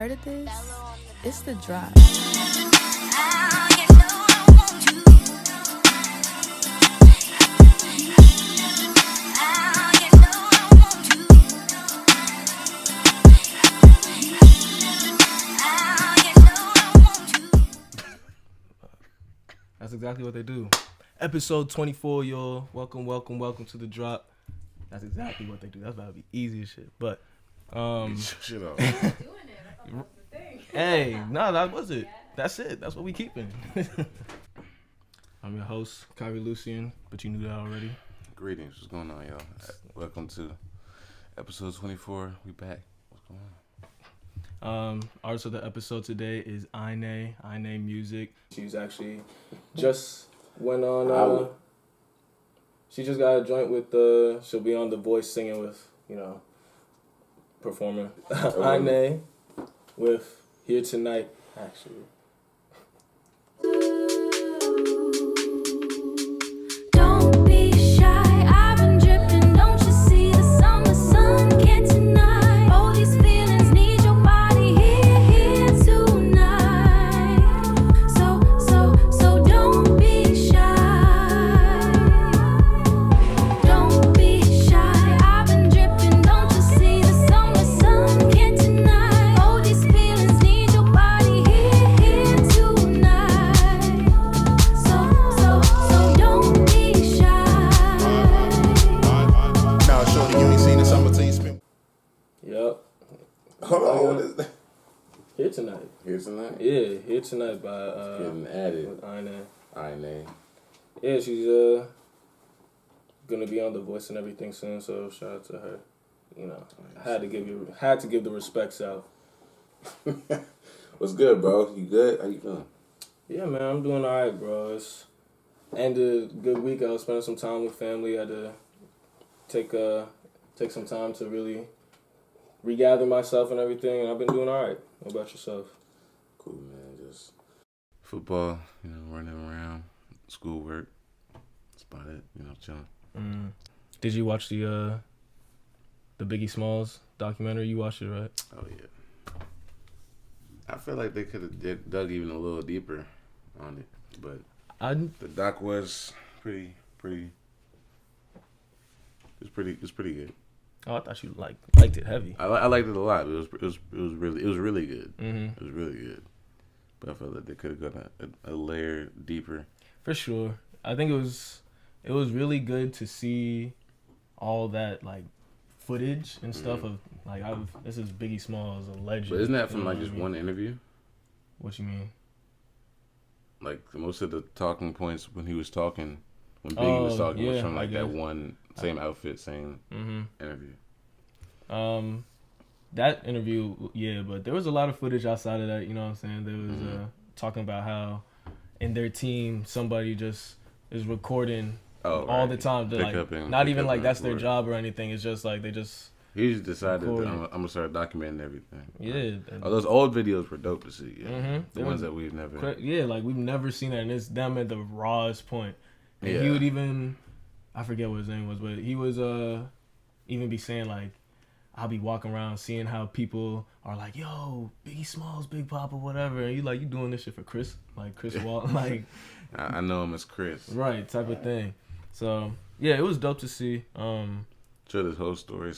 Heard of this? It's the drop. That's exactly what they do. Episode 24, y'all. Welcome to the drop. That's exactly what they do. That's about to be easy as shit. But shit up. Hey, no, that was it. That's it. That's what we keeping. I'm your host, Khayri Lucien, but you knew that already. Greetings. What's going on, y'all? Welcome to episode 24. We back. What's going on? Artist of the episode today is Ainae Music. She's actually just went on. She just got a joint with she'll be on The Voice singing with, performer Ainae with Here Tonight, actually. Don't be shy, I've been dripping, don't you see the summer sun can't deny. All these feelings need your body here tonight. So don't be shy. Don't be shy, I've been dripping, don't you see the summer sun can't deny. All these feelings need your body here tonight. So don't be shy. Now, shorty, you ain't seen the summer till you spent. Yep. Hold on, what is that? Here Tonight. Here tonight? Yeah, Here Tonight by Getting added. with Ainae. Ainae. Yeah, she's gonna be on The Voice and everything soon, so shout out to her. Had to give the respects out. What's good, bro? You good? How you feeling? Yeah, man, I'm doing alright, bro. It's ended a good week. I was spending some time with family. I had to take some time to really regather myself and everything, and I've been doing alright. What about yourself? Cool, man. Just football, running around, schoolwork. That's about it, chilling. Did you watch the Biggie Smalls documentary? You watched it, right? Oh, yeah. I feel like they could have dug even a little deeper on it, but the doc was pretty. It's pretty good. Oh, I thought you liked it heavy. I liked it a lot. It was really good. Mm-hmm. It was really good. But I felt like they could have gone a layer deeper. For sure. I think it was really good to see all that footage and stuff of this is Biggie Smalls, a legend. But isn't that from You know just what I mean? one interview? What you mean? Like most of the talking points when Biggie was talking was from that one same outfit, same interview. That interview, yeah, but there was a lot of footage outside of that. You know what I'm saying? There was talking about how in their team somebody just is recording all the time. Not even that's their job or anything. It's just they just. He just decided that I'm gonna start documenting everything. Yeah. Those old videos were dope to see. Yeah. Mm-hmm. The ones that we've never. Yeah, we've never seen that, and it's them at the rawest point. And he would even, I forget what his name was, but he was even be saying I'll be walking around seeing how people are like, yo, Biggie Smalls, Big Papa, whatever. And you doing this shit for Chris, Chris Wall, I know him as Chris. Right, type of thing. So yeah, it was dope to see. Sure, this whole story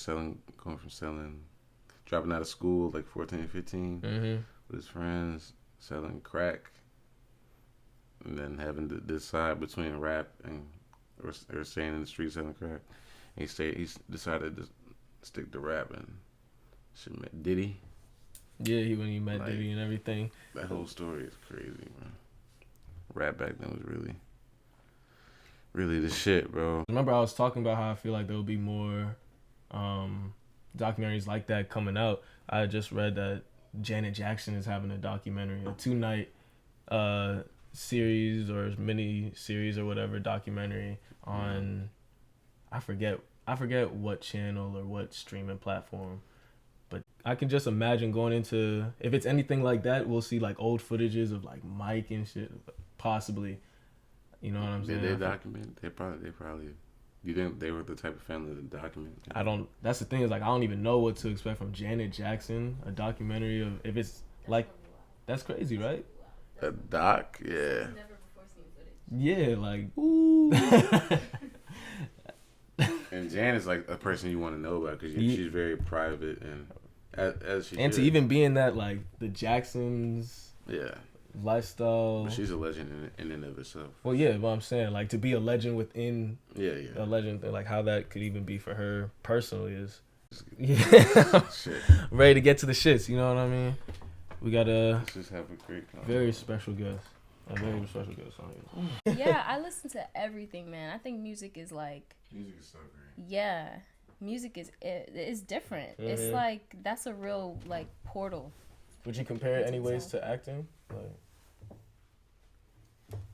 dropping out of school 14, 15 with his friends, selling crack, and then having to decide between rap or staying in the streets selling crack. And he decided to stick to rap and shit met Diddy. Yeah, when he met Diddy and everything. That whole story is crazy, man. Rap back then was really the shit, bro. Remember I was talking about how I feel like there will be more documentaries like that coming out. I just read that Janet Jackson is having a documentary, a 2-night series or mini series or whatever documentary on I forget what channel or what streaming platform, but I can just imagine going into, if it's anything like that, we'll see old footages of Mike and shit, possibly. You know what I'm saying? They document. They probably Do you think they were the type of family to document? I don't. That's the thing is like I don't even know what to expect from Janet Jackson. A documentary of if it's like, that's crazy, right? A doc, yeah. Yeah, like. Ooh. And Janet's like a person you want to know about because she's very private and as she and should. to even be in that like the Jacksons. Yeah. Lifestyle. But she's a legend in and of herself. Well, yeah, but I'm saying like to be a legend within. Yeah. A legend, like how that could even be for her personally is. Yeah. Shit. Ready to get to the shits, you know what I mean? We got Let's just have a great very special guest. A very special guest on here. Yeah, I listen to everything, man. I think music is like. Music is so great. Yeah, music is different. Mm-hmm. It's like that's a real like portal. Would you compare it anyways to acting? Like,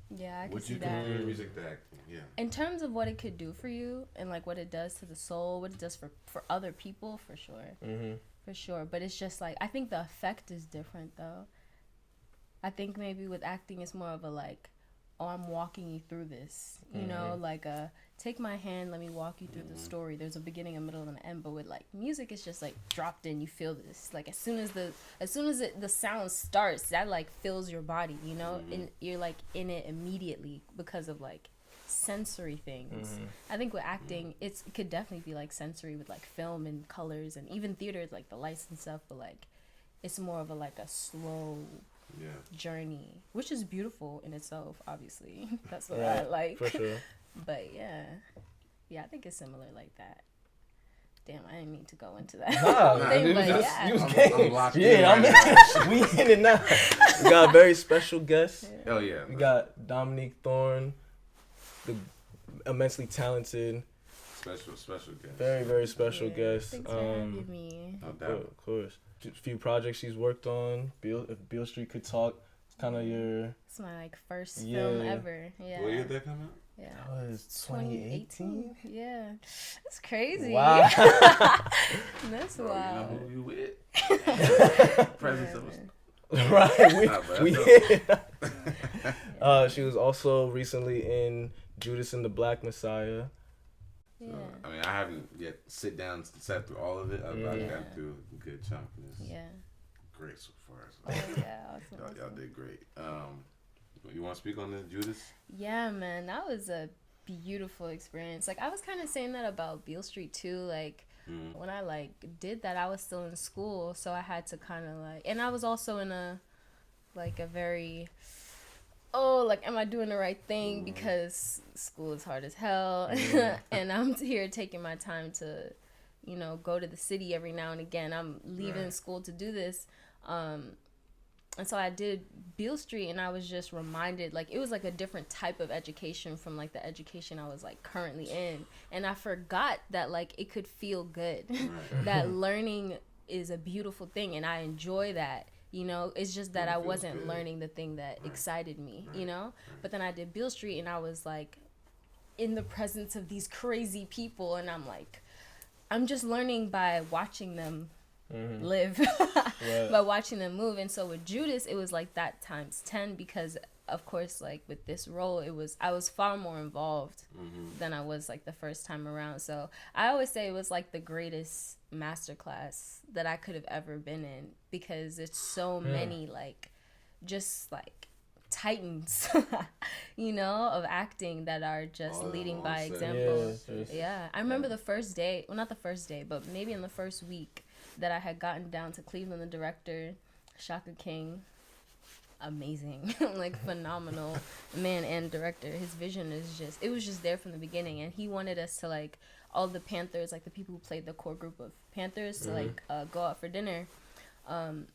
Yeah, I can Would see you that. compare music to acting? Yeah. In terms of what it could do for you and like what it does to the soul, what it does for other people, for sure. mm-hmm. For sure. But it's just like, I think the effect is different though. I think maybe with acting it's more of a like, oh, I'm walking you through this, you know, like take my hand, let me walk you through the story. There's a beginning, a middle, and an end. But with like music, it's just like dropped in. You feel this. Like as soon as the sound starts, that like fills your body, you know, and you're like in it immediately because of like sensory things. I think with acting, it could definitely be like sensory with like film and colors and even theaters, like the lights and stuff. But like it's more of a like a slow journey, which is beautiful in itself. Obviously, that's what I like. For sure. But yeah, I think it's similar like that. Damn, I didn't mean to go into that. Nah, But just, you was I'm game. locked in Yeah, right we in it now. We got a very special guest. Hell yeah. We got Dominique Thorne, the immensely talented, Special guest. very, very special guest. Thanks for having me. No doubt. Of course. A few projects she's worked on. If Beale Street Could Talk, it's kind of your... It's my like first film ever. Yeah. What year did that come out? Yeah. That was 2018? Yeah. That's crazy. Wow. That's Bro, wild. you know who you with? Presence of us. Right. We she was also recently in Judas and the Black Messiah. Yeah. I mean, I haven't yet sat through all of it. I've gotten through a good chunk. It's Yeah. great so far. Oh, yeah. Awesome. Y'all did great. You want to speak on the Judas? Yeah, man, that was a beautiful experience. Like I was kind of saying that about Beale Street too. Like when I like did that, I was still in school, so I had to kind of like, and I was also in a very, like, am I doing the right thing? Because school is hard as hell, and I'm here taking my time to, you know, go to the city every now and again. I'm leaving school to do this. And so I did Beale Street, and I was just reminded, like, it was like a different type of education from like the education I was like currently in. And I forgot that like it could feel good, that learning is a beautiful thing, and I enjoy that. You know, it's just that I wasn't learning the thing that excited me, you know? But then I did Beale Street, and I was like in the presence of these crazy people, and I'm like, I'm just learning by watching them live, by watching them move. And so with Judas, it was like that times 10, because of course, like with this role, I was far more involved than I was like the first time around. So I always say it was like the greatest masterclass that I could have ever been in, because it's so many like just like titans you know, of acting that are just leading by example. I remember the first day, well, not the first day, but maybe in the first week that I had gotten down to Cleveland, the director, Shaka King, amazing, like phenomenal man and director. His vision is just, it was just there from the beginning, and he wanted us to like, all the Panthers, like the people who played the core group of Panthers, to like go out for dinner. And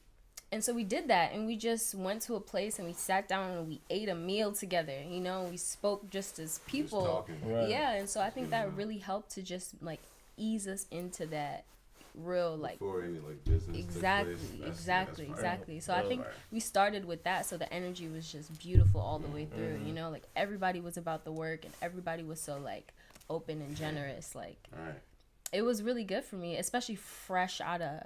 so we did that, and we just went to a place and we sat down and we ate a meal together, you know, we spoke just as people. Just talking. Yeah, and so I think that really helped to just like ease us into that real like before any like business exactly. So I think we started with that, so the energy was just beautiful all the way through, you know, like everybody was about the work, and everybody was so like open and generous. Like it was really good for me, especially fresh out of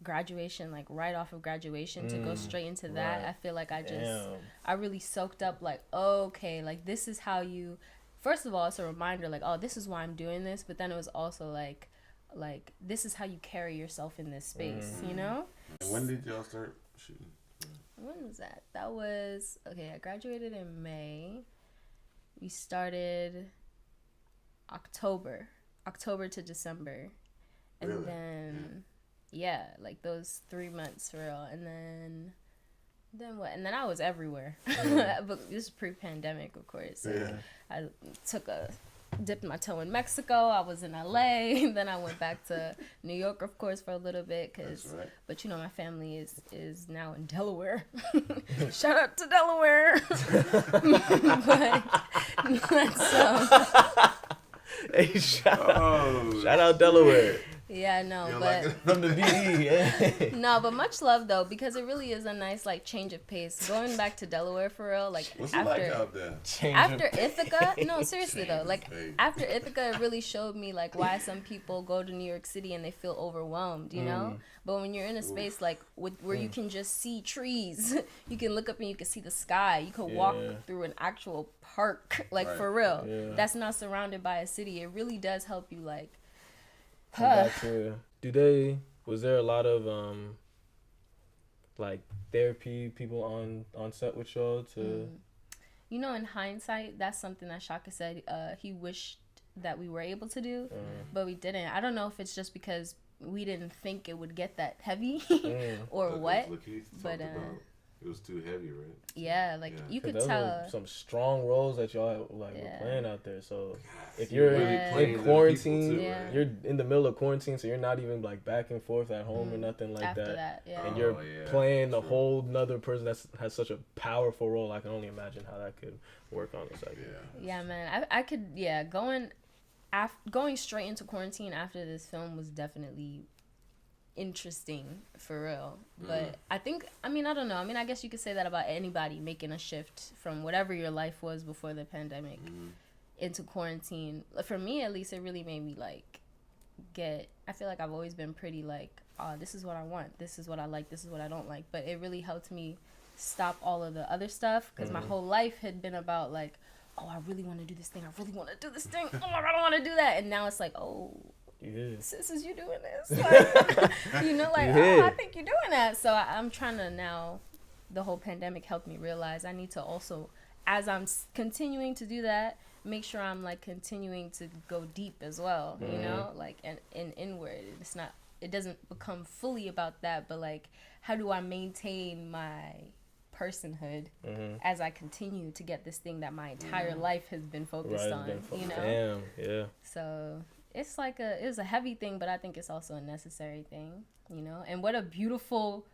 graduation, like right off of graduation, to go straight into that. I feel like I really soaked up like, okay, like this is how you first of all, it's a reminder, like, oh, this is why I'm doing this. But then it was also like this is how you carry yourself in this space, you know? And when did y'all start shooting? When was that? That was, okay, I graduated in May. We started October to December. And Really? then, yeah, like those 3 months for real. And then what? And then I was everywhere. But this is pre-pandemic, of course. Like, I dipped my toe in Mexico. I was in LA. Then I went back to New York, of course, for a little bit. Right. But you know, my family is now in Delaware. Shout out to Delaware. Hey, shout out Delaware. Yeah, no, You but like From the BE, yeah. no, but much love though, because it really is a nice like change of pace. Going back to Delaware for real, like What's it like out there? after Ithaca, no, seriously though, like pace. after Ithaca, it really showed me like why some people go to New York City and they feel overwhelmed, you know. But when you're in a space like where you can just see trees, you can look up and you can see the sky. You can walk through an actual park, like for real. Yeah. That's not surrounded by a city. It really does help you like. Back to, was there a lot of like therapy people on set with y'all to You know, in hindsight, that's something that Shaka said he wished that we were able to do, but we didn't. I don't know if it's just because we didn't think it would get that heavy or what, but it was too heavy, right? yeah, like you could tell some strong roles that y'all like were playing out there. So if you're you're really playing in them quarantine, people too, right? you're in the middle of quarantine, so you're not even like back and forth at home or nothing like after that. yeah. And you're playing a whole nother person that has such a powerful role. I can only imagine how that could work on the side. Yeah, man, I could going straight into quarantine after this film was definitely interesting for real. But I don't know, I guess you could say that about anybody making a shift from whatever your life was before the pandemic into quarantine. For me at least, it really made me like I feel like I've always been pretty like, oh, this is what I want, this is what I like, this is what I don't like, but it really helped me stop all of the other stuff because my whole life had been about like, oh, I really want to do this thing, I really want to do this thing, oh, I don't want to do that. And now it's like, oh, sis, is you doing this? Like, you know, like, oh, I think you're doing that. So I'm trying to now, the whole pandemic helped me realize I need to also, as I'm continuing to do that, make sure I'm like continuing to go deep as well, you know, like, and inward. It doesn't become fully about that, but like, how do I maintain my personhood as I continue to get this thing that my entire life has been focused on, you know? Damn, yeah. So it's like it was a heavy thing, but I think it's also a necessary thing, you know? And what a beautiful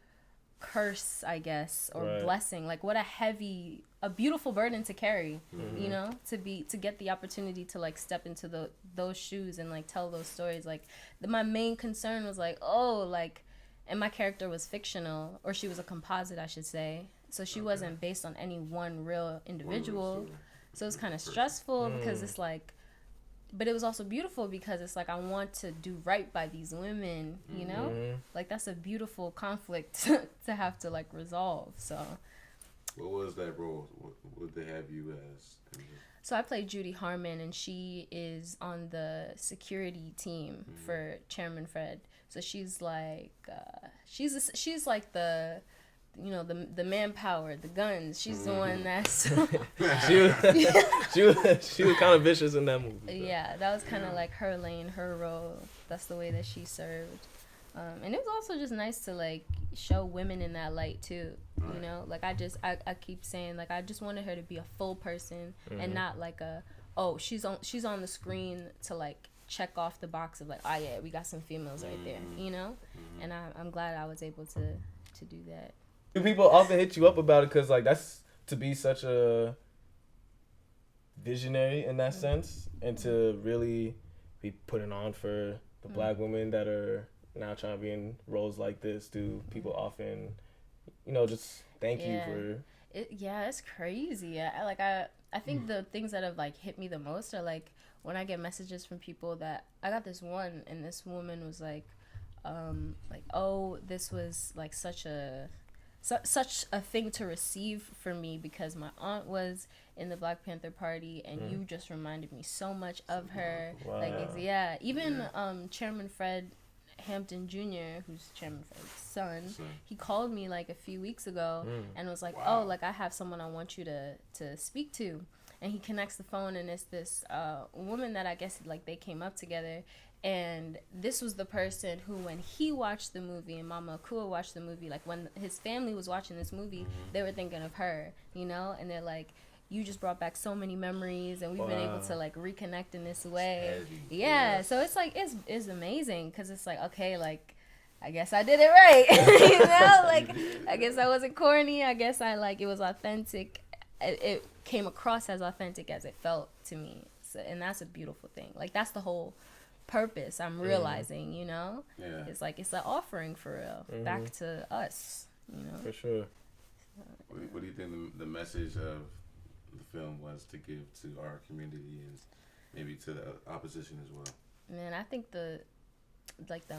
curse, I guess, or blessing. Like what a beautiful burden to carry, you know, to get the opportunity to like step into those shoes and like tell those stories. Like my main concern was like, oh, like, and my character was fictional, or she was a composite, I should say. So she wasn't based on any one real individual. So it's kind of stressful because it's like, but it was also beautiful because it's like I want to do right by these women, you know? Like that's a beautiful conflict to have to like resolve. So what was that role? What would they have you as? So I played Judy Harmon, and she is on the security team for Chairman Fred. So she's like she's like the, you know, the manpower, the guns. She's the one that's she was kind of vicious in that movie. So. Yeah, that was kind of like her lane, her role. That's the way that she served. And it was also just nice to like show women in that light too, you know? Like I keep saying like I just wanted her to be a full person and not like she's on the screen to like check off the box of like, oh yeah, we got some females right there, you know? And I'm glad I was able to do that. Do people often hit you up about it because like that's to be such a visionary in that sense, and to really be putting on for the black women that are now trying to be in roles like this? Do people often, you know, just thank you for it's crazy. I think the things that have like hit me the most are like when I get messages from people that I got this one, and this woman was like oh, this was like such a such a thing to receive for me, because my aunt was in the Black Panther Party, and you just reminded me so much of her. Wow. Like, even Chairman Fred Hampton Jr., who's Chairman Fred's son, he called me like a few weeks ago and was like, oh, like, I have someone I want you to speak to. And he connects the phone, and it's this woman that I guess like they came up together. And this was the person who, when he watched the movie and Mama Akua watched the movie, like when his family was watching this movie, they were thinking of her, you know? And they're like, you just brought back so many memories, and we've been able to like reconnect in this way. Yeah, so it's like, it's amazing, because it's like, okay, like, I guess I did it right. You know, like, I guess I wasn't corny. I guess it was authentic. It came across as authentic as it felt to me. So, and that's a beautiful thing. Like, that's the whole purpose I'm realizing, you know? Yeah. It's like, it's an offering for real, back to us, you know? For sure. What do you think the message of the film was to give to our community and maybe to the opposition as well? Man, I think the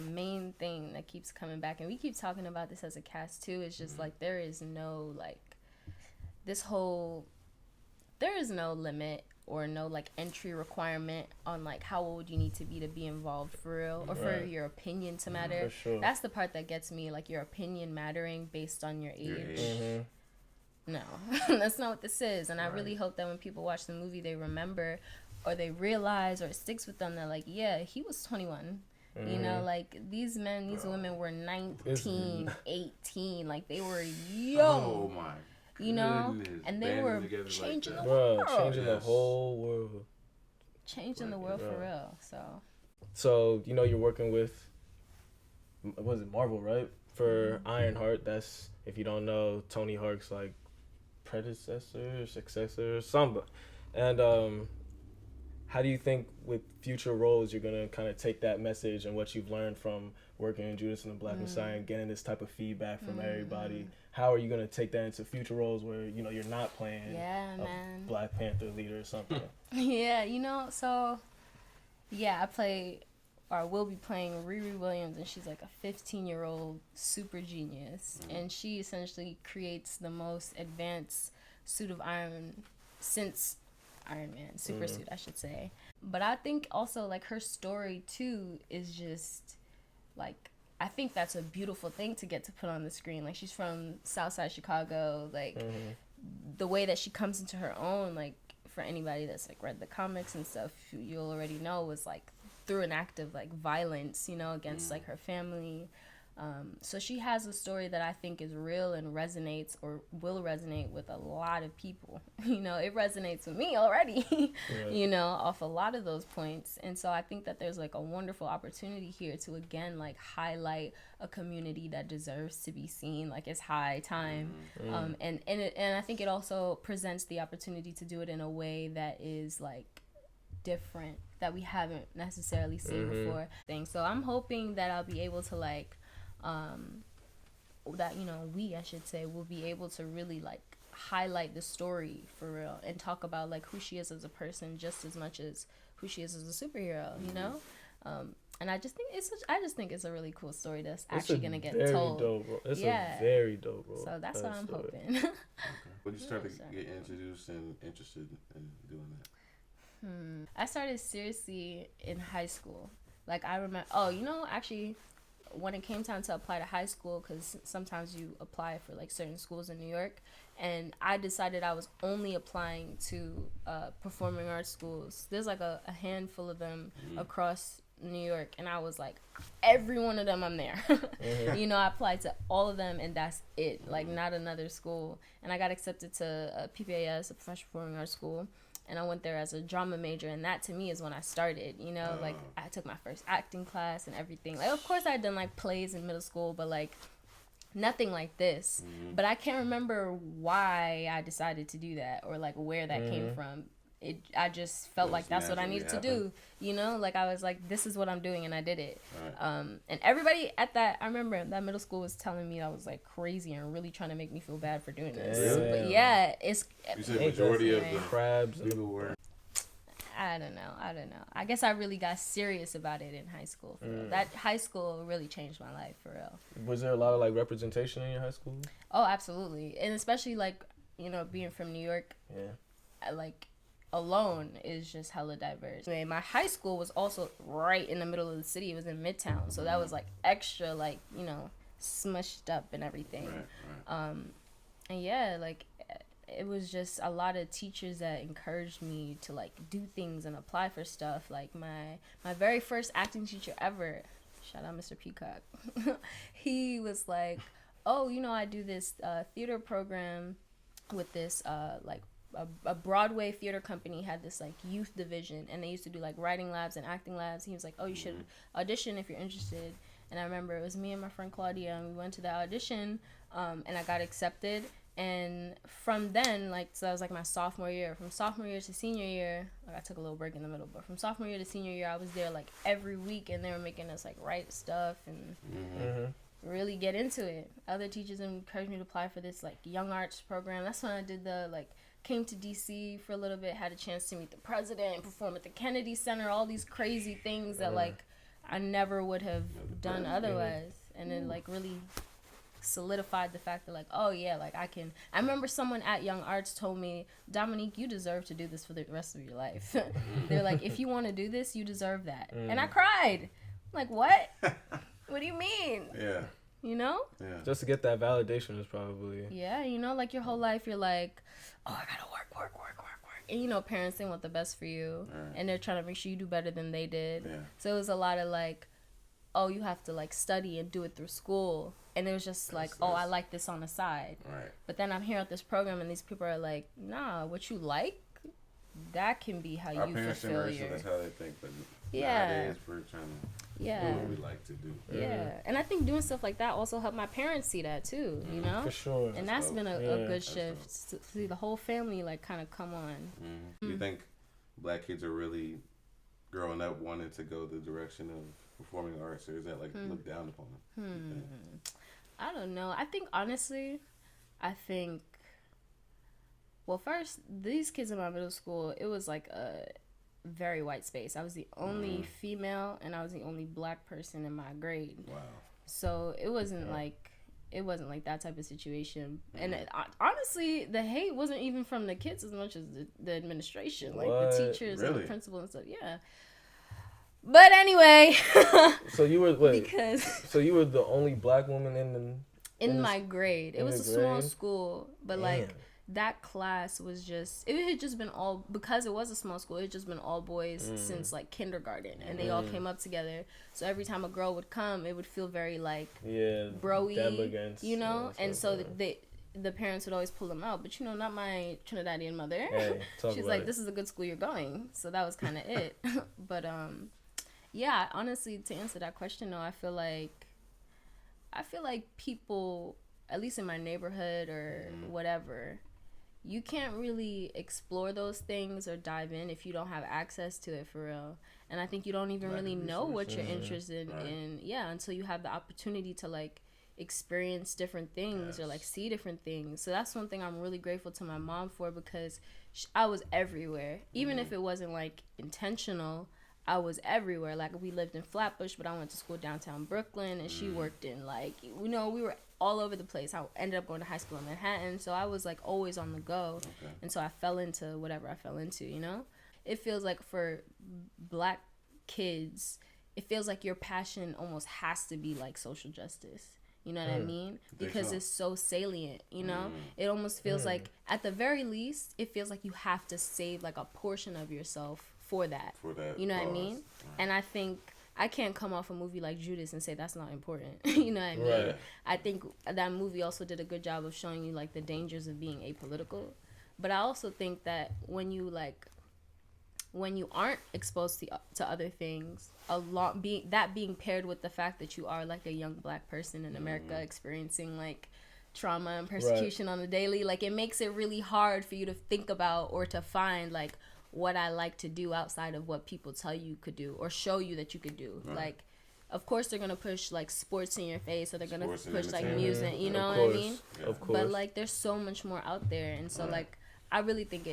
main thing that keeps coming back, and we keep talking about this as a cast too, is just like, there is no limit or no like entry requirement on like how old you need to be involved for real, or for your opinion to matter. For sure. That's the part that gets me, like, your opinion mattering based on your age. No, that's not what this is. And I really hope that when people watch the movie, they remember, or they realize, or it sticks with them that, like, yeah, he was 21. You know, like, these women were 19, 18. Like, they were young. Oh, my. You know, and they were changing the world. Changing the whole world. Changing the world for real. So, you know, you're working with, was it Marvel, right? For Ironheart. That's, if you don't know, Tony Hawk's like predecessor, successor, somebody. And how do you think with future roles you're gonna kind of take that message and what you've learned from working in Judas and the Black Messiah and getting this type of feedback from everybody? How are you gonna take that into future roles where, you know, you're not playing a Black Panther leader or something? Yeah, you know, so I will be playing Riri Williams, and she's like a 15-year-old super genius, and she essentially creates the most advanced suit of iron since Iron Man, super suit, I should say. But I think also, like, her story too is just like, I think that's a beautiful thing to get to put on the screen. Like, she's from Southside Chicago, like the way that she comes into her own, like, for anybody that's like read the comics and stuff, you'll already know, was like through an act of like violence, you know, against like her family. So she has a story that I think is real and resonates, or will resonate with a lot of people. You know, it resonates with me already, you know, off a lot of those points. And so I think that there's like a wonderful opportunity here to, again, like highlight a community that deserves to be seen. Like, it's high time. And I think it also presents the opportunity to do it in a way that is like different, that we haven't necessarily seen before. So I'm hoping that I'll be able to like, that, you know, I should say, will be able to really like highlight the story for real and talk about like who she is as a person just as much as who she is as a superhero, you know? And I just think it's a really cool story that's actually gonna get told. It's a very dope role. So that's what I'm hoping. Okay. When you started to get introduced and interested in doing that? I started seriously in high school. Like, I remember, actually, when it came time to apply to high school, because sometimes you apply for like certain schools in New York, and I decided I was only applying to performing arts schools. There's like a handful of them across New York, and I was like, every one of them I'm there. You know, I applied to all of them, and that's it, like not another school. And I got accepted to PPAS, a professional performing arts school, and I went there as a drama major, and that to me is when I started, you know, like I took my first acting class and everything. Like, of course I had done like plays in middle school, but like nothing like this. But I can't remember why I decided to do that, or like where that came from. I just felt like that's what I needed to do, you know, like I was like, this is what I'm doing, and I did it. And everybody at that, I remember that middle school was telling me I was like crazy and really trying to make me feel bad for doing this. But yeah, it's, you said majority of the crabs people were, I don't know. I guess I really got serious about it in high school. For real. That high school really changed my life for real. Was there a lot of like representation in your high school? Oh, absolutely, and especially like being from New York. Yeah. Like alone is just hella diverse. I mean, my high school was also right in the middle of the city. It was in Midtown, so that was like extra like smushed up and everything. Right. And yeah, like it was just a lot of teachers that encouraged me to like do things and apply for stuff. Like my very first acting teacher ever, shout out Mr. Peacock, he was like, oh, I do this theater program with this like a Broadway theater company had this like youth division, and they used to do like writing labs and acting labs. He was like, oh, you should audition if you're interested. And I remember it was me and my friend Claudia, and we went to the audition, and I got accepted. And from then, like, so that was like my sophomore year. From sophomore year to senior year, like I took a little break in the middle, but from sophomore year to senior year, I was there like every week, and they were making us like write stuff and really get into it. Other teachers encouraged me to apply for this like young arts program. That's when I did came to DC for a little bit, had a chance to meet the president, perform at the Kennedy Center, all these crazy things that like I never would have done otherwise. And then like really solidified the fact that like, oh yeah, like I remember someone at Young Arts told me, Dominique, you deserve to do this for the rest of your life. They're like, if you want to do this, you deserve that. And I cried. I'm like, what? What do you mean? Yeah. Yeah. Just to get that validation is probably. Yeah, like your whole life you're like, oh, I gotta work. And parents, they want the best for you. And they're trying to make sure you do better than they did. Yeah. So it was a lot of like, oh, you have to like study and do it through school. And it was just like, oh, I like this on the side. Right. But then I'm here at this program, and these people are like, nah, what you like, that can be how Our you parents' fulfill generation, your. that's how they think. But Yeah. nowadays, we're trying to do Yeah. what we like to do. Yeah. And I think doing stuff like that also helped my parents see that too, For sure. And that's been a good That's shift to see the whole family like kind of come on. Do you think black kids are really growing up wanting to go the direction of performing arts, or is that like looked down upon them? I don't know. I think honestly, well, first, these kids in my middle school, it was like a very white space. I was the only female, and I was the only black person in my grade. Wow. So it wasn't like that type of situation. And honestly, the hate wasn't even from the kids as much as the administration, like the teachers and the principal and stuff. Yeah. But anyway. So you were because so you were the only black woman in my grade. It was a small school, but like that class was it had just been all, because it was a small school, it had just been all boys since like kindergarten, and they all came up together. So every time a girl would come, it would feel very like bro-y, and so the parents would always pull them out, but not my Trinidadian mother. She's like, this is a good school, you're going. So that was kind of it. But yeah, honestly, to answer that question, though, I feel like people, at least in my neighborhood or whatever, you can't really explore those things or dive in if you don't have access to it for real. And I think you don't even really know what you're interested in, until you have the opportunity to like experience different things or like see different things. So that's one thing I'm really grateful to my mom for, because I was everywhere. Even if it wasn't like intentional, I was everywhere. Like, we lived in Flatbush, but I went to school downtown Brooklyn, and she worked in like, we were all over the place. I ended up going to high school in Manhattan, so I was like always on the go. And so I fell into whatever I fell into, It feels like for black kids, it feels like your passion almost has to be like social justice. You know what I mean? Because it's so salient, It almost feels like, at the very least, it feels like you have to save like a portion of yourself for that. You know what I mean? And I think I can't come off a movie like Judas and say that's not important. You know what I mean? Right. I think that movie also did a good job of showing you like the dangers of being apolitical. But I also think that when you aren't exposed to other things, being paired with the fact that you are like a young black person in America experiencing like trauma and persecution on the daily, like it makes it really hard for you to think about or to find like what I like to do outside of what people tell you could do or show you that you could do. Like, of course they're gonna push like sports in your face, or they're gonna push like music, you know what I mean? Of course. But like there's so much more out there, and so like I really think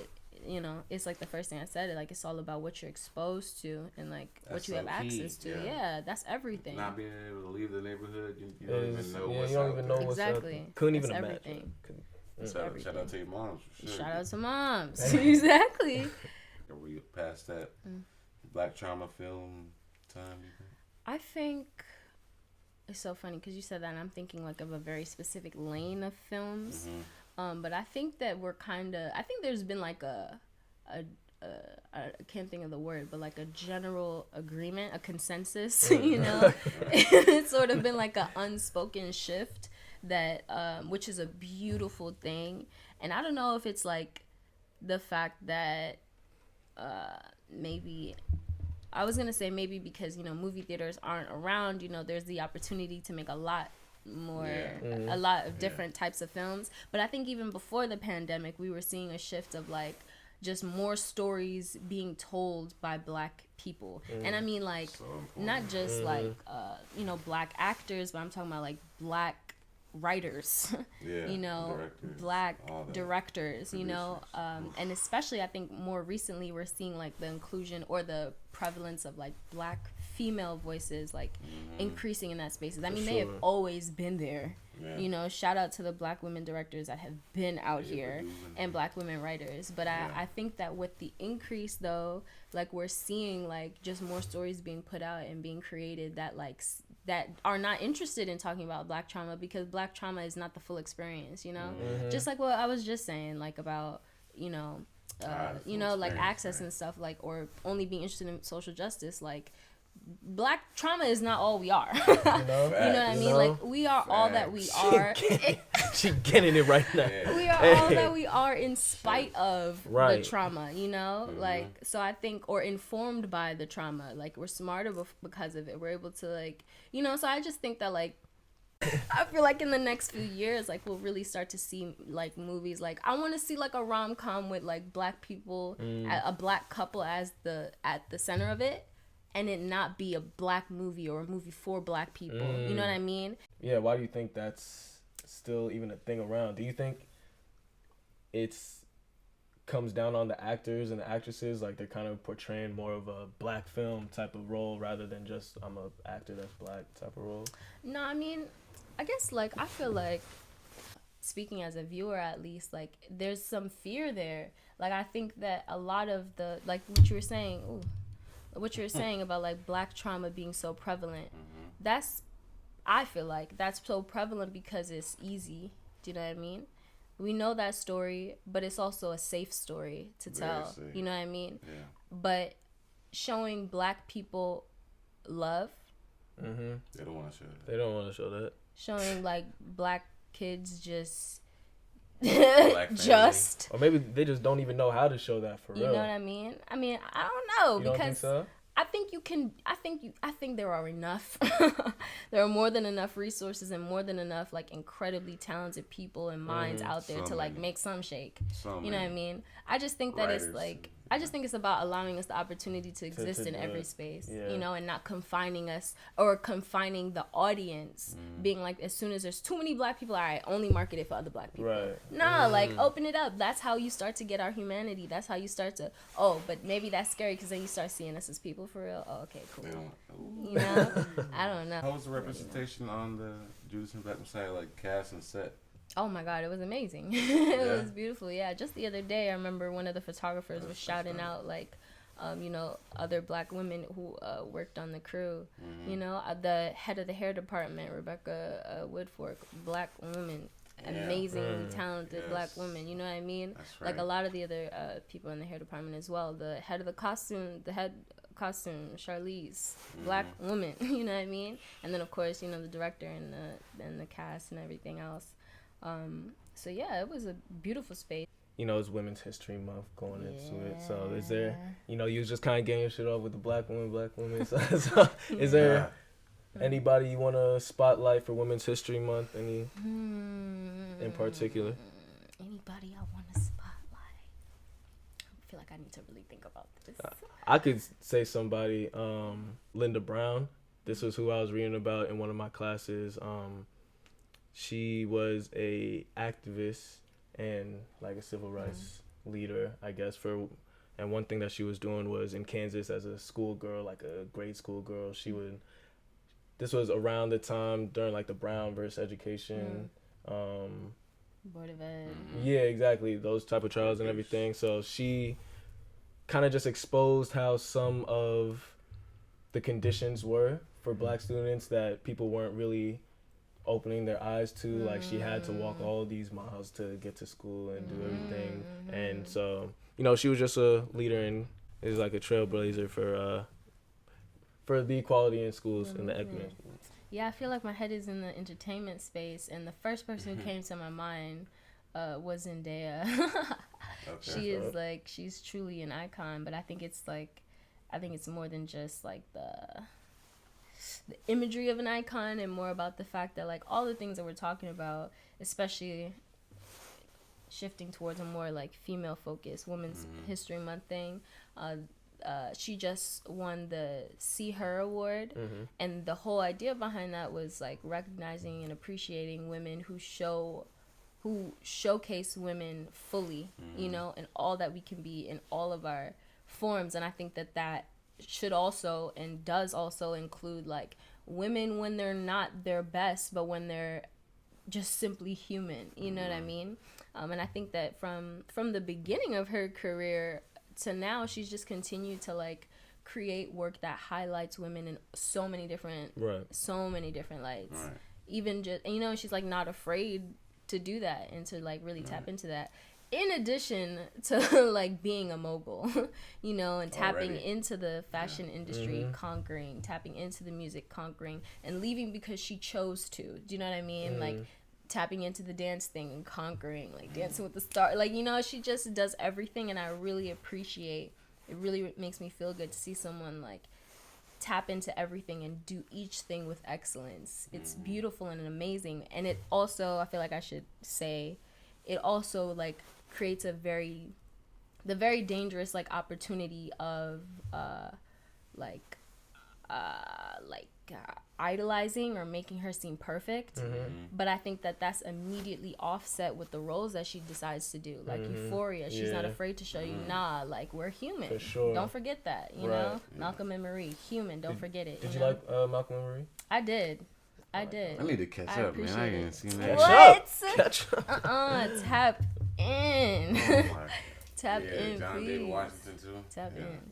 you know, it's like the first thing I said. Like it's all about what you're exposed to and like what you have access to. Yeah, that's everything. Not being able to leave the neighborhood, you don't even know what's you don't even know what's exactly. Couldn't even that's imagine. Everything. Shout out to your moms. For sure. Shout out to moms. Exactly. Are we past that Black trauma film time? I think it's so funny because you said that, and I'm thinking like of a very specific lane of films. But I think that we're kind of. I think there's been like I can't think of the word, but like a general agreement, a consensus. You know, it's sort of been like an unspoken shift that, which is a beautiful thing. And I don't know if it's like the fact that maybe. I was gonna say maybe because, you know, movie theaters aren't around, you know, there's the opportunity to make a lot more, a lot of different types of films. But I think even before the pandemic, we were seeing a shift of like just more stories being told by Black people. And I mean like not just like, you know, Black actors, but I'm talking about like Black writers, you know, directors, Black directors, you know, and especially I think more recently we're seeing like the inclusion or the prevalence of like Black female voices like increasing in that spaces. I mean, they have always been there. You know, shout out to the Black women directors that have been out here and Black women writers. But I think that with the increase though, like we're seeing like just more stories being put out and being created that like that are not interested in talking about Black trauma, because Black trauma is not the full experience, you know? Just like what I was just saying, like about, you know, like access and stuff, like, or only being interested in social justice, like Black trauma is not all we are. You know what I mean? Like we are all that we are. She getting it right now. We are all that we are in spite of the trauma, you know? Like, so I think, or informed by the trauma, like we're smarter because of it. We're able to like, you know, so I just think that like, I feel like in the next few years, like we'll really start to see like movies. Like I want to see like a rom-com with like Black people, a Black couple as at the center of it. And it not be a Black movie or a movie for Black people. You know what I mean? Yeah, why do you think that's still even a thing around? Do you think it's comes down on the actors and the actresses, like they're kind of portraying more of a Black film type of role rather than just I'm a actor that's Black type of role? No, I mean, I guess like I feel like speaking as a viewer at least, like there's some fear there. Like I think that a lot of the like what you were saying, about like Black trauma being so prevalent, I feel like that's so prevalent because it's easy. Do you know what I mean? We know that story, but it's also a safe story to tell. You know what I mean? Yeah. But showing Black people love, they don't want to show that. They don't want to show that. Showing like Black kids just or maybe they just don't even know how to show that for real. You know what I mean? I don't know, you because don't think so? I think you can. I think there are enough. There are more than enough resources and more than enough like incredibly talented people and minds out there to like make some shake. You know what I mean? I just think that it's like. I just think it's about allowing us the opportunity to exist in every space, you know, and not confining us or confining the audience, being like, as soon as there's too many Black people, all right, only market it for other Black people. Right. Nah, like, open it up. That's how you start to get our humanity. That's how you start to, but maybe that's scary because then you start seeing us as people for real. Oh, okay, cool. You know? I don't know. How was the representation on the Judas and Black Messiah, like, cast and set? Oh my God, it was amazing. It was beautiful. Yeah, just the other day, I remember one of the photographers was shouting out like, you know, other Black women who worked on the crew. You know, the head of the hair department, Rebecca Woodfork, Black woman, amazingly talented Black woman. You know what I mean? That's right. Like a lot of the other people in the hair department as well. The head of the costume, Charlize, Black woman. You know what I mean? And then of course, you know, the director and the cast and everything else. So yeah, it was a beautiful space. You know, it's Women's History Month going into it. So is there, you know, you was just kind of getting your shit off with the Black women. So is there anybody you want to spotlight for Women's History Month? Any in particular? Anybody I want to spotlight? I feel like I need to really think about this. I could say somebody, Linda Brown. This was who I was reading about in one of my classes. She was a activist and like a civil rights leader, I guess, and one thing that she was doing was in Kansas as a schoolgirl, like a grade school girl, this was around the time during like the Brown versus Education, Board of Ed. yeah, exactly, those type of trials and everything. So she kind of just exposed how some of the conditions were for Black students that people weren't really opening their eyes to. Like, she had to walk all these miles to get to school and do everything. And so, she was just a leader and is like a trailblazer for the equality in schools and the equity. Yeah, I feel like my head is in the entertainment space, and the first person who came to my mind was Zendaya. Okay. She's truly an icon, but I think it's more than just like the imagery of an icon, and more about the fact that like all the things that we're talking about, especially shifting towards a more like female focused Women's History Month thing. She just won the See Her Award, and the whole idea behind that was like recognizing and appreciating women who showcase women fully, and all that we can be in all of our forms. And I think that should also and does also include like women when they're not their best, but when they're just simply human, you know what I mean? And I think that from the beginning of her career to now, she's just continued to like create work that highlights women in so many different lights. Right. Even just, she's like not afraid to do that and to like really tap into that. In addition to like being a mogul, and tapping into the fashion industry, conquering, tapping into the music, conquering, and leaving because she chose to. Do you know what I mean? Like tapping into the dance thing and conquering, like Dancing with the Stars. Like, she just does everything, and I really appreciate it. Really makes me feel good to see someone like tap into everything and do each thing with excellence. It's beautiful and amazing. And it also, I feel like I should say, it also like creates the very dangerous like opportunity of idolizing or making her seem perfect. But I think that that's immediately offset with the roles that she decides to do, like Euphoria. She's not afraid to show you, like, we're human. For sure. Don't forget that, you know? Malcolm and Marie, human, don't forget it. Did you like Malcolm and Marie? I did. I need to catch up, man. I ain't seen that. Catch up. Tap in. Tap in, John please. David Washington too.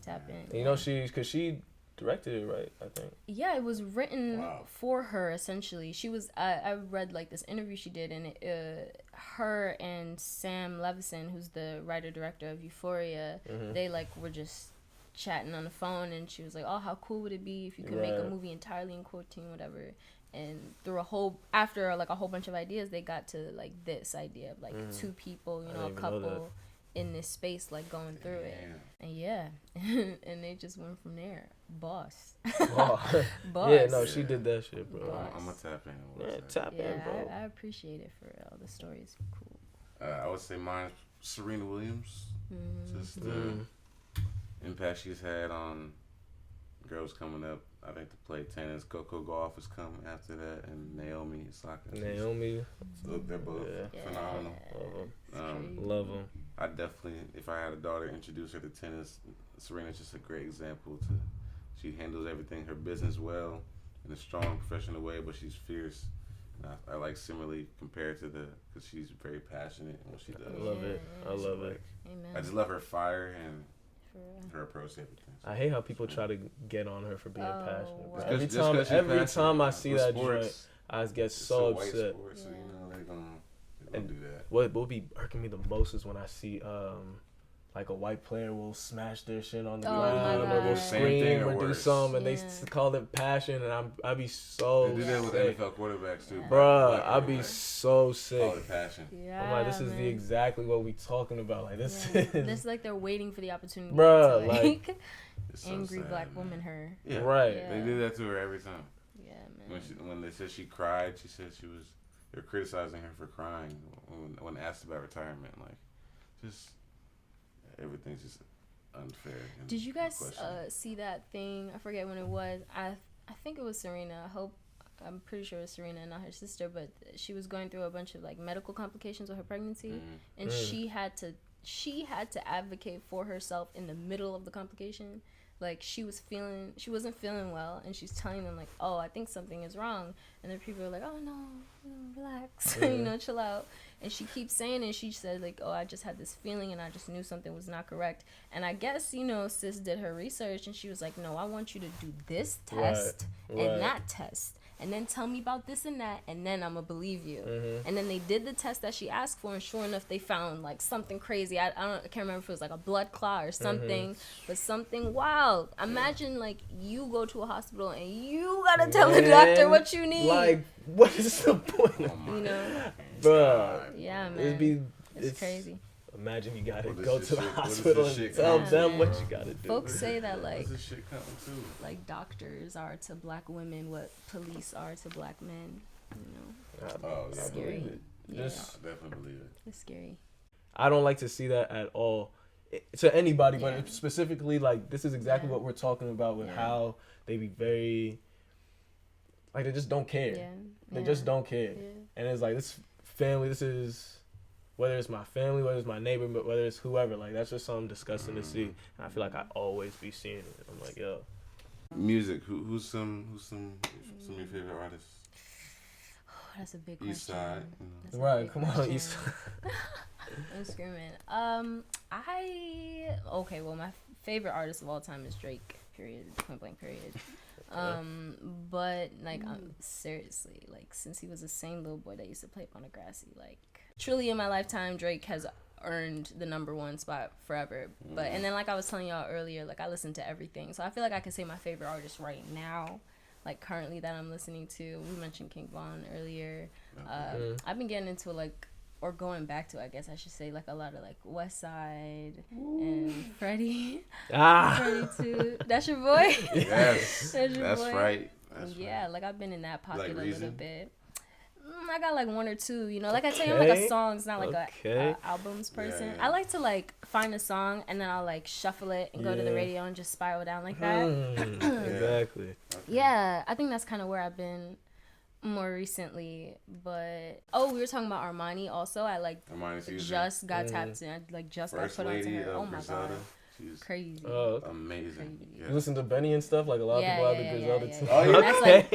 Tap in. Because she directed it, right? I think. Yeah, it was written for her essentially. She was. I read like this interview she did, and her and Sam Levinson, who's the writer director of Euphoria, they like were just chatting on the phone, and she was like, "Oh, how cool would it be if you could make a movie entirely in quarantine, whatever." And after a whole bunch of ideas, they got to like this idea of like two people, a couple in this space, like going through it. And and they just went from there. Boss. Boss. Yeah, no, she did that shit, bro. I'm gonna tap in. Tap in, bro. I appreciate it for all the stories. Cool. I would say mine's Serena Williams. Just the impact she's had on girls coming up. I think to play tennis. Coco Gauff is coming after that, and Naomi Osaka. So they're both phenomenal. Love them. I definitely, if I had a daughter, introduce her to tennis. Serena's just a great example. She handles everything, her business well, in a strong, professional way, but she's fierce. And I like similarly compared to because she's very passionate in what she does. I love it. I love it. Amen. I just love her fire and her approach to everything. I hate how people try to get on her for being passionate. Wow. Every time I see that joint, I get so upset. Sport, so they're gonna do that. What will be irking me the most is when I see like a white player will smash their shit on the ground or will scream or do something, and they call it passion, and I be so. They do that with NFL quarterbacks too, bruh. I be so sick. Call it passion. Yeah, I'm like, this is exactly what we talking about. Like this. This is like they're waiting for the opportunity. Bruh, to, like so angry sad, black man. woman her. Yeah, right. Yeah. They do that to her every time. Yeah, man. When they said she cried, she said they're criticizing her for crying when asked about retirement. Like, just everything's just unfair. Did you guys see that thing? I forget when it was. I think it was Serena. I'm pretty sure it was Serena, not her sister. But she was going through a bunch of like medical complications with her pregnancy, and she she had to advocate for herself in the middle of the complication. Like, she wasn't feeling well, and she's telling them, like, oh, I think something is wrong. And then people are like, oh, no, relax, chill out. And she keeps saying it. She said, like, oh, I just had this feeling, and I just knew something was not correct. And I guess, sis did her research, and she was like, no, I want you to do this test and that test. And then tell me about this and that, and then I'm going to believe you. And then they did the test that she asked for, and sure enough, they found, like, something crazy. I can't remember if it was, like, a blood clot or something, but something wild. Imagine, like, you go to a hospital, and you got to tell the doctor what you need. Like, what is the point? Bruh. Yeah, man. It's crazy. Imagine you gotta go to the hospital and tell them what you gotta do. Folks say that, like, this shit coming too? Like, doctors are to black women what police are to black men. Yeah, Scary. Yeah, I definitely believe it. It's scary. I don't like to see that at all to anybody, but specifically, like, this is exactly what we're talking about with how they be very, like, they just don't care. Yeah. They just don't care. Yeah. And it's like, this family, this is, whether it's my family, whether it's my neighbor, but whether it's whoever, like, that's just something disgusting to see. And I feel like I always be seeing it. I'm like, yo. Music. Who's some of your favorite artists? Oh, that's a big question. East Side. Right, come on, East Side. I'm screaming. Well, my favorite artist of all time is Drake. Period. Point blank. Period. But like, seriously, like, since he was the same little boy that used to play up on the grassy, like, truly in my lifetime, Drake has earned the #1 spot forever. But and then, like I was telling y'all earlier, like, I listen to everything, so I feel like I can say my favorite artist right now, like, currently that I'm listening to. We mentioned King Von earlier. I've been getting into, like, or going back to, I guess I should say, like, a lot of, like, West Side and Freddie. Freddie too. That's your boy? Yes. That's your boy. Right. Yeah, like, I've been in that pocket Like a Reason? little bit. I got, like, one or two, like I tell you, I'm, like, a songs, not, like, a albums person. Yeah. I like to, like, find a song, and then I'll, like, shuffle it and go to the radio and just spiral down like that. Exactly. Yeah, I think that's kind of where I've been more recently. But we were talking about Armani also. I, like, just got tapped in. I, like, just First got put onto lady her. Oh my Griselda. god, She's crazy. amazing. Crazy. Yeah. You listen to Benny and stuff? Like, a lot of people have the Griselda too. Oh, yeah. That's like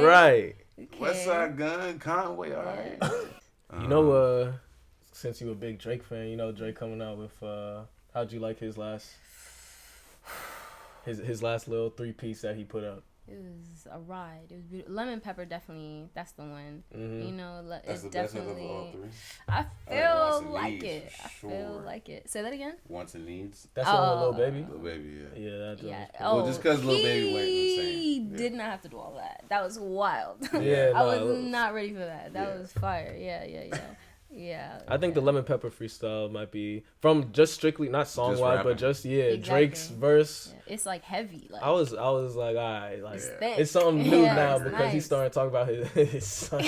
Right. West Side Gun, Conway, all right. You know, since you a big Drake fan, you know Drake coming out with how'd you like his last little 3-piece that he put out? It was a ride. It was beautiful. Lemon Pepper, definitely. That's the one. That's the best of all three. I feel like it. I feel like it. Say that again. Wants and Needs. That's the one with Lil Baby. Lil Baby, yeah. Yeah. Well, just because Lil Baby went insane. He did not have to do all that. That was wild. Yeah, I was not ready for that. That was fire. Yeah. I think the Lemon Pepper freestyle might be from just strictly not song wise, but just Drake's verse. Yeah. It's like heavy. Like, I was like, all right, like it's something new now because he started talking about his son.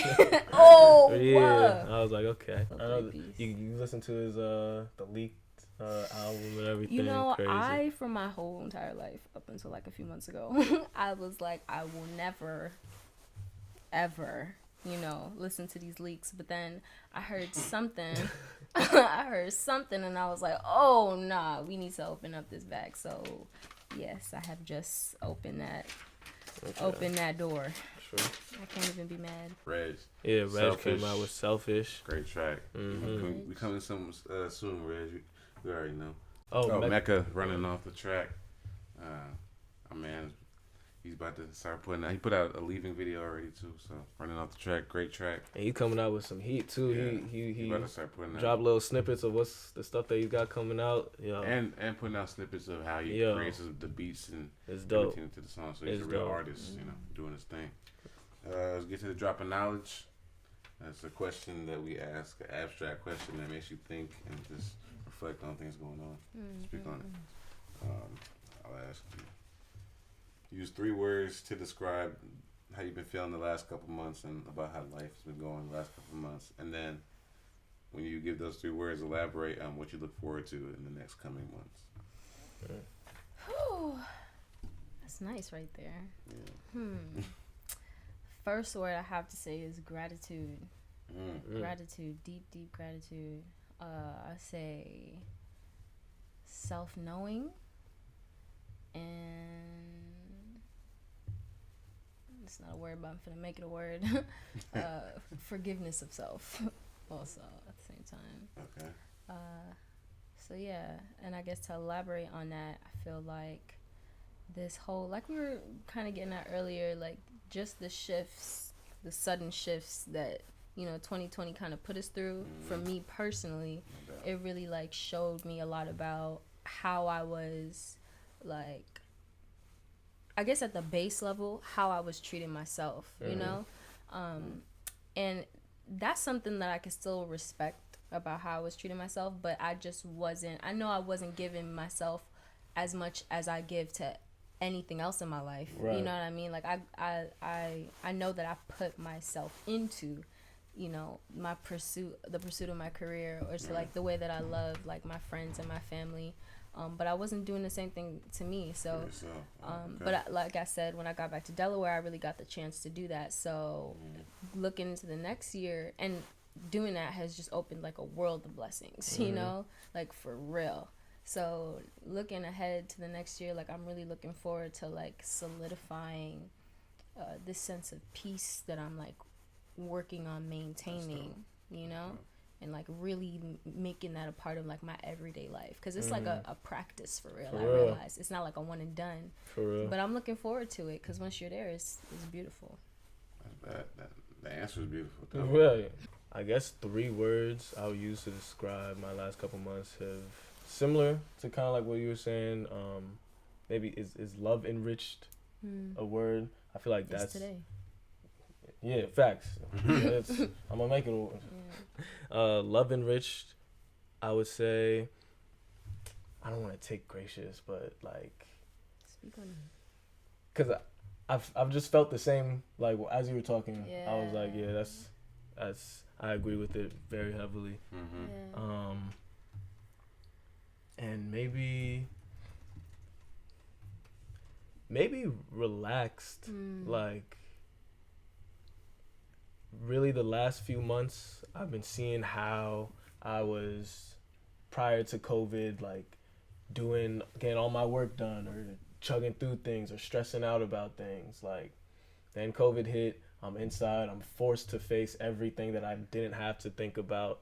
Wow. I was like, okay. I know you listen to his the leaked album and everything. Crazy. I for my whole entire life up until like a few months ago, I was like, I will never, ever, listen to these leaks. But then I heard something. And I was like, oh, nah, we need to open up this bag. So, yes, I have just opened that door. Sure. I can't even be mad. Reg. Yeah, Reg came out with Selfish. Great track. We coming soon, Reg. We already know. Oh, Mecca running off the track. Our man, he's about to start putting out. He put out a leaving video already too. So running off the track, great track. And he's coming out with some heat too. Yeah. He about to start putting drop little snippets of what's the stuff that he's got coming out. And putting out snippets of how he creates the beats and everything to the song. So he's a real artist, doing his thing. Let's get to the drop of knowledge. That's a question that we ask, an abstract question that makes you think and just reflect on things going on. Speak on it. I'll ask you. Use 3 words to describe how you've been feeling the last couple months and about how life's been going the last couple months. And then when you give those 3 words, elaborate on what you look forward to in the next coming months. Whew. That's nice right there. Yeah. first word I have to say is gratitude. Mm. Gratitude, deep gratitude. I say self-knowing, and it's not a word, but I'm gonna make it a word. Forgiveness of self, also at the same time. Okay. So yeah, and I guess to elaborate on that, I feel like this whole, like we were kind of getting at earlier, like just the shifts, the sudden shifts that, you know, 2020 kind of put us through. For me personally, it really like showed me a lot about how I was, like, I guess at the base level, how I was treating myself, you know? And that's something that I can still respect about how I was treating myself, but I just wasn't, I know I wasn't giving myself as much as I give to anything else in my life. Right. You know what I mean? Like I know that I put myself into, you know, my the pursuit of my career, or to like the way that I love like my friends and my family. But I wasn't doing the same thing to me. So, but like I said, when I got back to Delaware, I really got the chance to do that. So looking into the next year and doing that has just opened like a world of blessings, you know, like for real. So looking ahead to the next year, like I'm really looking forward to like solidifying this sense of peace that I'm like working on maintaining, you know, and like really making that a part of like my everyday life, because it's like a practice for real. I realize it's not like a one and done, for real. But I'm looking forward to it, because once you're there, it's beautiful. The answer is beautiful too. Right. I guess 3 words I'll use to describe my last couple months have similar to kind of like what you were saying. Maybe is love enriched a word? I feel like that's today. Yeah, facts. I'm gonna make it. Love enriched. I would say. I don't want to take gracious, but like. Speak on it. Cause I've just felt the same, like as you were talking. Yeah. I was like, yeah, that's I agree with it very heavily. Yeah. And maybe relaxed. Like really the last few months I've been seeing how I was prior to COVID, like getting all my work done or chugging through things or stressing out about things. Like then COVID hit, I'm inside, I'm forced to face everything that I didn't have to think about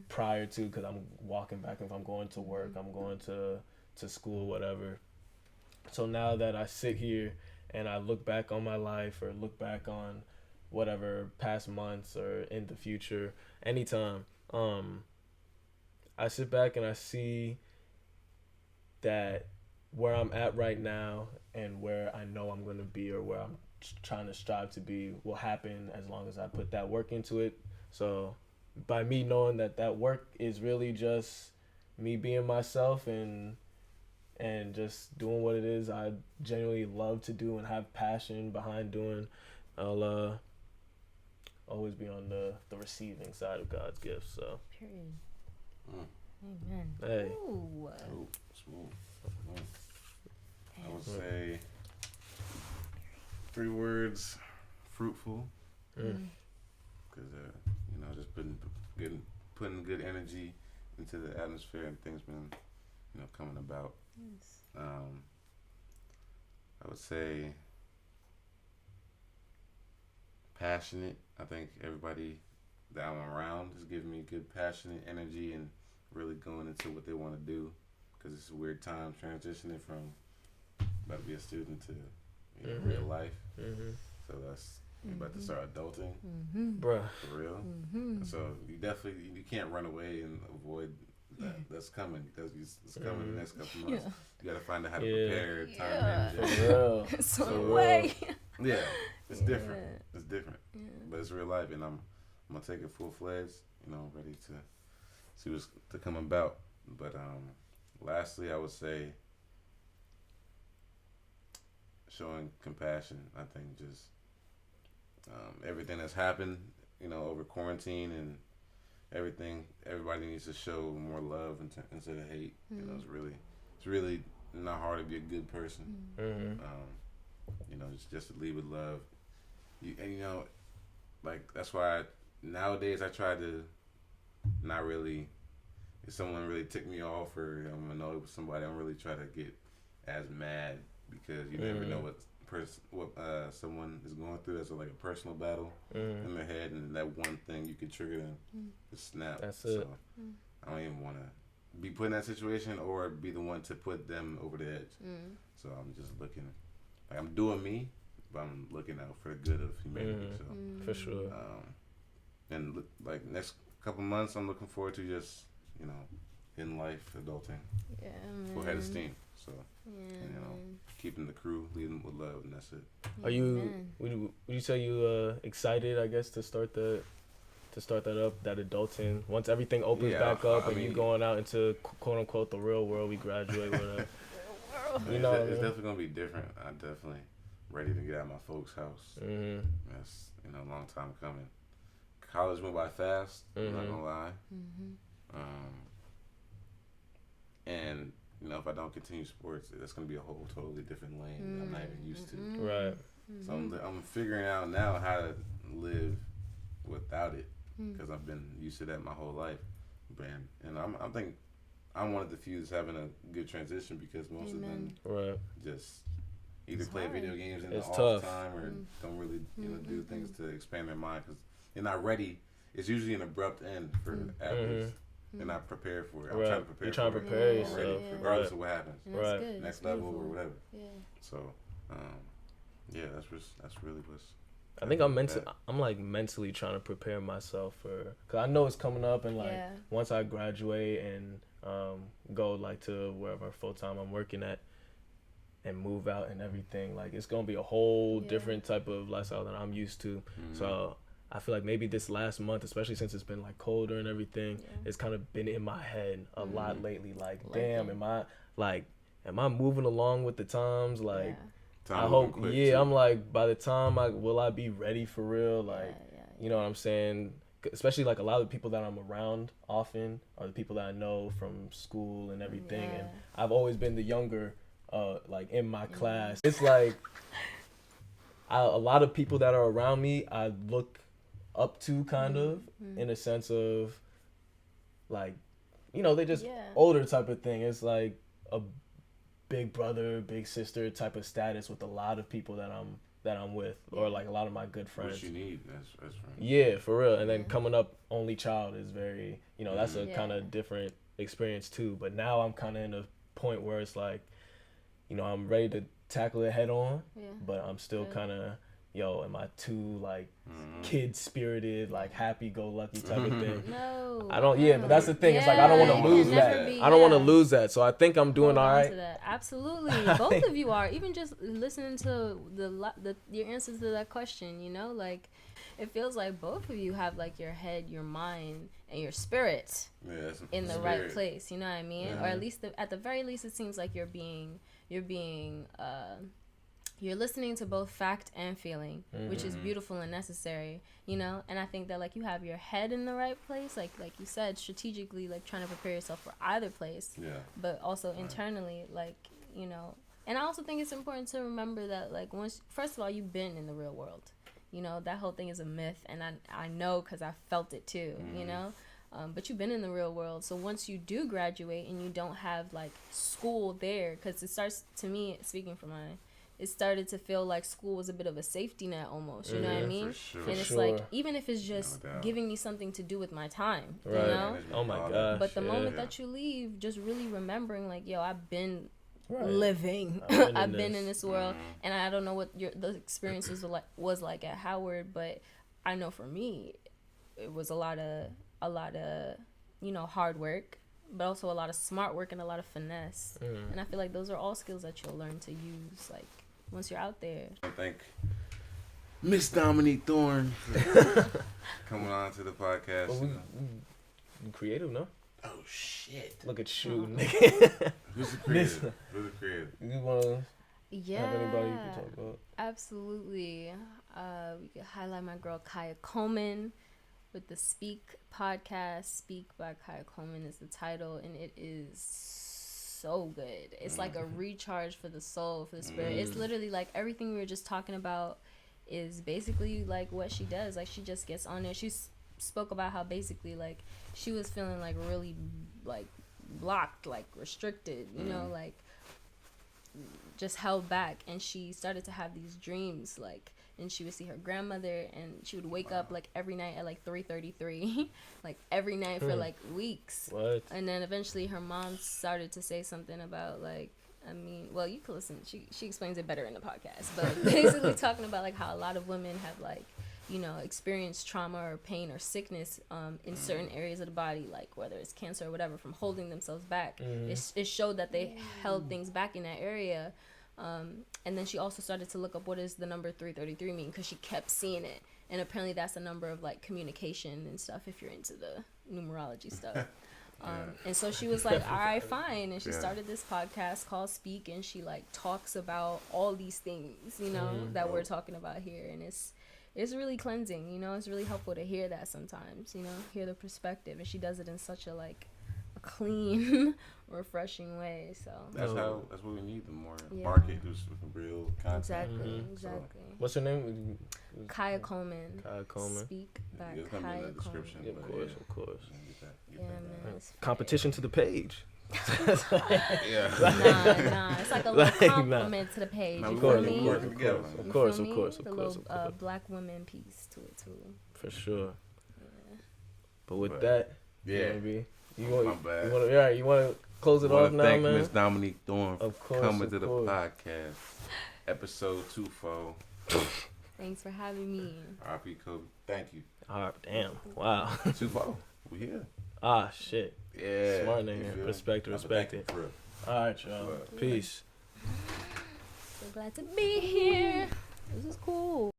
prior to, because I'm walking back, if I'm going to work, I'm going to school, whatever. So now that I sit here and I look back on my life or look back on whatever past months or in the future, anytime, I sit back and I see that where I'm at right now and where I know I'm going to be, or where I'm trying to strive to be, will happen as long as I put that work into it. So by me knowing that work is really just me being myself and just doing what it is I genuinely love to do and have passion behind doing, I'll always be on the receiving side of God's gifts. So Period. Amen. Hey. Ooh. Smooth. I would say 3 words: fruitful. Because just putting good energy into the atmosphere, and things been coming about. Yes. I would say passionate. I think everybody that I'm around is giving me good passionate energy and really going into what they want to do, because it's a weird time transitioning from about to be a student to real life. So that's about to start adulting, bruh, for real. So you can't run away and avoid that. That's coming, because it's coming in the next couple months. You gotta find out how to prepare time management. For real. It's on the way. Yeah, it's different. It's different, but it's real life, and I'm gonna take it full fledged. Ready to see what's to come about. But lastly, I would say showing compassion. I think just everything that's happened, over quarantine and everything. Everybody needs to show more love instead of hate. It's really not hard to be a good person. Just to lead with love, you know, like that's why nowadays I try to not really. If someone really ticked me off or I'm annoyed with somebody, I don't really try to get as mad because you never know what someone is going through. That's like a personal battle in their head, and that one thing you could trigger them to snap. That's it. So I don't even want to be put in that situation or be the one to put them over the edge. So I'm just looking, like I'm doing me, but I'm looking out for the good of humanity. So for sure. And like next couple months, I'm looking forward to just in life, adulting, full head of steam. So and, keeping the crew, leading with love, and that's it. Are you? Would you say you excited? I guess to start that up, that adulting. Once everything opens back up and you going out into quote unquote the real world, we graduate with a. You know, it's definitely gonna be different. I'm definitely ready to get out of my folks' house. That's a long time coming. College went by fast. I'm not gonna lie. And if I don't continue sports, that's gonna be a whole totally different lane that I'm not even used to. Right. So I'm figuring out now how to live without it because I've been used to that my whole life. And I think I'm one of the few that's having a good transition because most of them just either play video games in the off time or don't really do things to expand their mind because they're not ready. It's usually an abrupt end for athletes. They're not prepared for it. I'm trying to prepare. You're trying to prepare yourself, regardless of what happens. Right. Next level or whatever. Yeah. So, that's really what's. I think I'm like mentally trying to prepare myself for, cause I know it's coming up and like once I graduate and go like to wherever full time I'm working at and move out and everything, like it's gonna be a whole different type of lifestyle than I'm used to. So I feel like maybe this last month, especially since it's been like colder and everything, it's kind of been in my head a lot lately. Like, damn, am I moving along with the times? Like, I hope, I'm like, by the time will I be ready for real? Like, you know what I'm saying? Especially like a lot of the people that I'm around often are the people that I know from school and everything. And I've always been the younger, like in my class. It's like, a lot of people that are around me, I look up to kind of in a sense of like, they just older type of thing. It's like a big brother, big sister type of status with a lot of people that I'm with or like a lot of my good friends. What you need, that's right. Yeah, for real. And then coming up only child is very, that's a kind of different experience too. But now I'm kind of in a point where it's like, I'm ready to tackle it head on, but I'm still kind of, am I too like kid spirited, like happy go lucky type of thing? No, I don't. Yeah, but that's the thing. It's like I don't want to lose that. I don't want to lose that. So I think I'm doing all right. Absolutely, both of you are. Even just listening to your answers to that question, like it feels like both of you have like your head, your mind, and your spirit in the right place. You know what I mean? Or at least at the very least, it seems like you're listening to both fact and feeling, which is beautiful and necessary, and I think that like you have your head in the right place, like you said, strategically, like trying to prepare yourself for either place, but also internally, like, and I also think it's important to remember that like first of all, you've been in the real world, that whole thing is a myth, and I know because I felt it too, but you've been in the real world, so once you do graduate and you don't have like school there, because it starts, to me, speaking for mine, it started to feel like school was a bit of a safety net almost, you know what I mean? And it's like, even if it's just giving me something to do with my time, you know? Oh my gosh. But the moment that you leave, just really remembering like, I've been living. I've been in this world, and I don't know what the experiences was like at Howard, but I know for me, it was a lot of hard work, but also a lot of smart work and a lot of finesse. And I feel like those are all skills that you'll learn to use, like, once you're out there. I think Miss Dominique Thorne coming on to the podcast. Well, we creative, no? Oh, shit. Look at you, nigga. Who's the creative? You want to have anybody you can talk about? Absolutely. We could highlight my girl, Coleman, with the Speak podcast. Speak by Coleman is the title, and it is so good. It's like a recharge for the soul, for the spirit. It's literally like everything we were just talking about is basically like what she does. Like she just gets on there. She spoke about how basically like she was feeling like really like blocked, like restricted, you know, like just held back, and she started to have these dreams, like, and she would see her grandmother, and she would wake up like every night at like 3:33 like every night for like weeks. What? And then eventually her mom started to say something about like, I mean, well, you can listen, she explains it better in the podcast, but basically talking about like how a lot of women have like, you know, experienced trauma or pain or sickness in certain areas of the body, like whether it's cancer or whatever, from holding themselves back. It showed that they held things back in that area. And then she also started to look up what does the number 333 mean, because she kept seeing it. And apparently that's a number of like communication and stuff if you're into the numerology stuff. And so she was like, all right, fine. And she started this podcast called Speak, and she like talks about all these things, you know, that we're talking about here. And it's really cleansing, you know, it's really helpful to hear that sometimes, you know, hear the perspective. And she does it in such a like a clean, refreshing way. So that's what we need. The more market, just real content. Exactly. So, what's her name? Coleman. Coleman. Speak by it's gonna be in the description. Yeah, of course. Yeah, man. It's Competition to the page. Nah, it's like a little compliment to the page. No, You we feel working me? together. Of course. The little black woman piece to it too. For sure. Yeah. But with that, Yeah. maybe you My want bad. you want to close it off now, thank man. Miss Dominique Thorne Of for course, coming to of the course. podcast, episode 24. Thanks for having me. R.P. Kobe. Thank you. Ah, damn. Wow. 24. We here. Ah, shit. Yeah. Smart You nigga. feel me? Respect Thank you it. for real. All right, y'all. Peace. So glad to be here. This is cool.